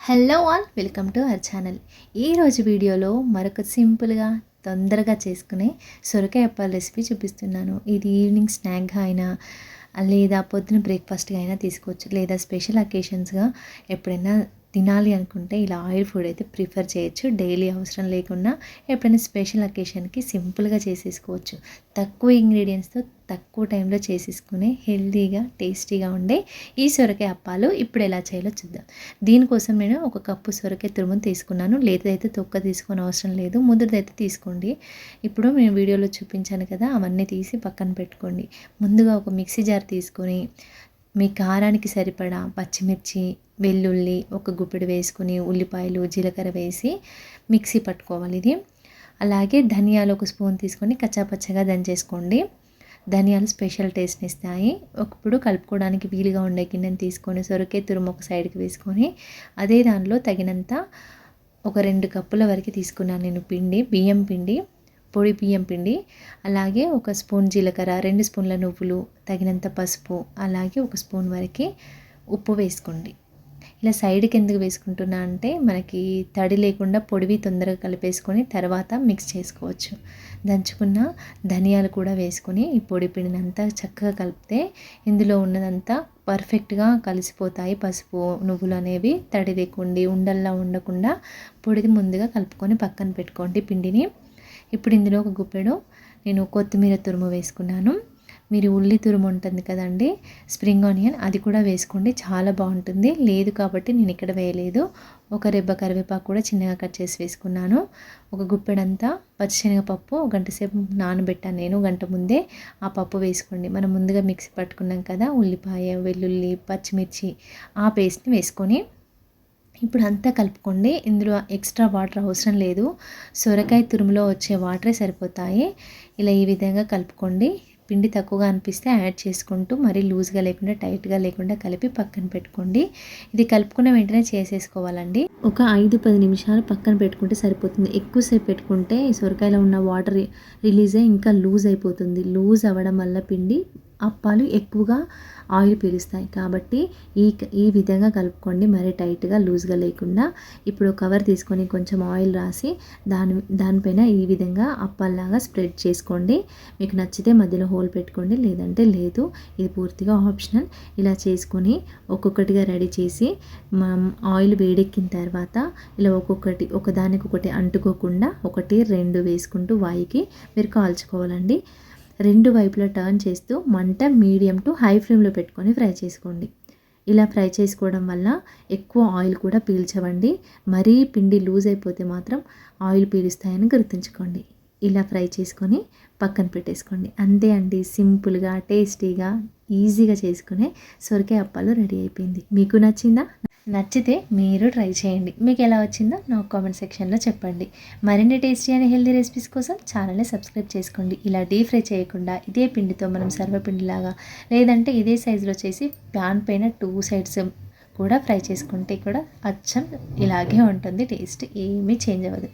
Hello all, welcome to our channel. ఈరోజు వీడియోలో మరొక సింపుల్గా తొందరగా చేసుకునే సొరకాయ అప్పాల రెసిపీ చూపిస్తున్నాను. ఇది ఈవినింగ్ స్నాక్గా అయినా లేదా పొద్దున బ్రేక్ఫాస్ట్గా అయినా తీసుకోవచ్చు, లేదా స్పెషల్ అకేషన్స్గా ఎప్పుడైనా తినాలి అనుకుంటే ఇలా ఆయిల్ ఫుడ్ అయితే ప్రిఫర్ చేయొచ్చు. డైలీ అవసరం లేకుండా ఎప్పుడైనా స్పెషల్ అకేషన్కి సింపుల్గా చేసేసుకోవచ్చు. తక్కువ ఇంగ్రీడియంట్స్తో తక్కువ టైంలో చేసేసుకునే హెల్తీగా టేస్టీగా ఉండే ఈ సొరకాయ అప్పాలు ఇప్పుడు ఎలా చేయాలో చూద్దాం. దీనికోసం నేను ఒక కప్పు సొరకాయ తురుమును తీసుకున్నాను. లేతదైతే తొక్క తీసుకొని అవసరం లేదు, ముదురుదైతే తీసుకోండి. ఇప్పుడు నేను వీడియోలో చూపించాను కదా, అవన్నీ తీసి పక్కన పెట్టుకోండి. ముందుగా ఒక మిక్సీ జార్ తీసుకొని మీ కారానికి సరిపడా పచ్చిమిర్చి, వెల్లుల్లి ఒక గుప్పెడు వేసుకుని, ఉల్లిపాయలు, జీలకర్ర వేసి మిక్సీ పట్టుకోవాలి. ఇది అలాగే ధనియాలు ఒక స్పూన్ తీసుకొని కచ్చాపచ్చగా దంచేసుకోండి. ధనియాలు స్పెషల్ టేస్ట్ని ఇస్తాయి. ఇప్పుడు కలుపుకోవడానికి వీలుగా ఉండే గిన్నెని తీసుకొని సొరకాయ తురుము ఒక సైడ్కి వేసుకొని అదే దానిలో తగినంత ఒక 2 కప్పుల వరకు తీసుకున్నాను నేను బియ్యం పిండి, పొడి బియ్యం పిండి. అలాగే ఒక స్పూన్ జీలకర్ర, 2 స్పూన్ల నువ్వులు, తగినంత పసుపు, అలాగే ఒక స్పూన్ వరకు ఉప్పు వేసుకోండి. ఇలా సైడ్కి ఎందుకు వేసుకుంటున్నా అంటే మనకి తడి లేకుండా పొడివి తొందరగా కలిపేసుకొని తర్వాత మిక్స్ చేసుకోవచ్చు. దంచుకున్న ధనియాలు కూడా వేసుకొని ఈ పొడి పిండినంతా చక్కగా కలిపితే ఇందులో ఉన్నదంతా పర్ఫెక్ట్గా కలిసిపోతాయి. పసుపు, నువ్వులు అనేవి తడి లేకుండా ఉండల్లా ఉండకుండా పొడిది ముందుగా కలుపుకొని పక్కన పెట్టుకోండి పిండిని. ఇప్పుడు ఇందులో ఒక గుప్పెడు నేను కొత్తిమీర తురుము వేసుకున్నాను. మీరు ఉల్లి తురుము ఉంటుంది కదండి, స్ప్రింగ్ ఆనియన్, అది కూడా వేసుకోండి, చాలా బాగుంటుంది. లేదు కాబట్టి నేను ఇక్కడ వేయలేదు. ఒక రెబ్బ కరివేపాకు కూడా చిన్నగా కట్ చేసి వేసుకున్నాను. ఒక గుప్పెడంతా పచ్చిశనగపప్పు, ఒక గంట సేపు నానబెట్టాను నేను, గంట ముందే ఆ పప్పు వేసుకోండి. మనం ముందుగా మిక్సీ పట్టుకున్నాం కదా, ఉల్లిపాయ, వెల్లుల్లి, పచ్చిమిర్చి, ఆ పేస్ట్ని వేసుకొని ఇప్పుడు అంతా కలుపుకోండి. ఇందులో ఎక్స్ట్రా వాటర్ అవసరం లేదు, సొరకాయ తురుములో వచ్చే వాటరే సరిపోతాయి. ఇలా ఈ విధంగా కలుపుకోండి. పిండి తక్కువగా అనిపిస్తే యాడ్ చేసుకుంటూ మరీ లూజ్గా లేకుండా టైట్గా లేకుండా కలిపి పక్కన పెట్టుకోండి. ఇది కలుపుకున్న వెంటనే చేసేసుకోవాలండి. ఒక 5-10 నిమిషాలు పక్కన పెట్టుకుంటే సరిపోతుంది. ఎక్కువసేపు పెట్టుకుంటే సొరకాయలో ఉన్న వాటర్ రిలీజ్ అయ్యి ఇంకా లూజ్ అయిపోతుంది. లూజ్ అవ్వడం వల్ల పిండి అప్పాలు ఎక్కువగా ఆయిల్ పీలుస్తాయి. కాబట్టి ఈ విధంగా కలుపుకోండి, మరీ టైట్గా లూజ్గా లేకుండా. ఇప్పుడు కవర్ తీసుకొని కొంచెం ఆయిల్ రాసి దానిపైన ఈ విధంగా అప్పాల్లాగా స్ప్రెడ్ చేసుకోండి. మీకు నచ్చితే మధ్యలో హోల్ పెట్టుకోండి, లేదంటే లేదు, ఇది పూర్తిగా ఆప్షనల్. ఇలా చేసుకొని ఒక్కొక్కటిగా రెడీ చేసి మనం ఆయిల్ వేడెక్కిన తర్వాత ఇలా ఒక్కొక్కటి ఒకదానికొకటి అంటుకోకుండా 1-2 వేసుకుంటూ వాయికి మీరు కాల్చుకోవాలండి. 2 వైపులా టర్న్ చేస్తూ మంట మీడియం టు హై ఫ్లేమ్లో పెట్టుకొని ఫ్రై చేసుకోండి. ఇలా ఫ్రై చేసుకోవడం వల్ల ఎక్కువ ఆయిల్ కూడా పీల్చవండి. మరీ పిండి లూజ్ అయిపోతే మాత్రం ఆయిల్ పీలుస్తాయని గుర్తుంచుకోండి. ఇలా ఫ్రై చేసుకొని పక్కన పెట్టేసుకోండి. అంతే అండి, సింపుల్గా టేస్టీగా ఈజీగా చేసుకునే సొరకాయ అప్పాలు రెడీ అయిపోయింది. మీకు నచ్చిందా? నచ్చితే మీరు ట్రై చేయండి. మీకు ఎలా వచ్చిందో నాకు కామెంట్ సెక్షన్లో చెప్పండి. మరిన్ని టేస్టీ అండ్ హెల్తీ రెసిపీస్ కోసం ఛానల్ని సబ్స్క్రైబ్ చేసుకోండి. ఇలా డీప్ ఫ్రై చేయకుండా ఇదే పిండితో మనం సర్వపిండిలాగా లేదంటే ఇదే సైజులో చేసి ప్యాన్ పైన 2 సైడ్స్ కూడా ఫ్రై చేసుకుంటే కూడా అచ్చం ఇలాగే ఉంటుంది. టేస్ట్ ఏమీ చేంజ్ అవ్వదు.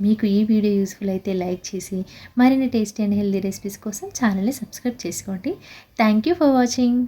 మీకు ఈ వీడియో యూస్ఫుల్ అయితే లైక్ చేసి మరిన్ని టేస్టీ అండ్ హెల్తీ రెసిపీస్ కోసం ఛానల్ని సబ్స్క్రైబ్ చేసుకోండి. Thank you for watching.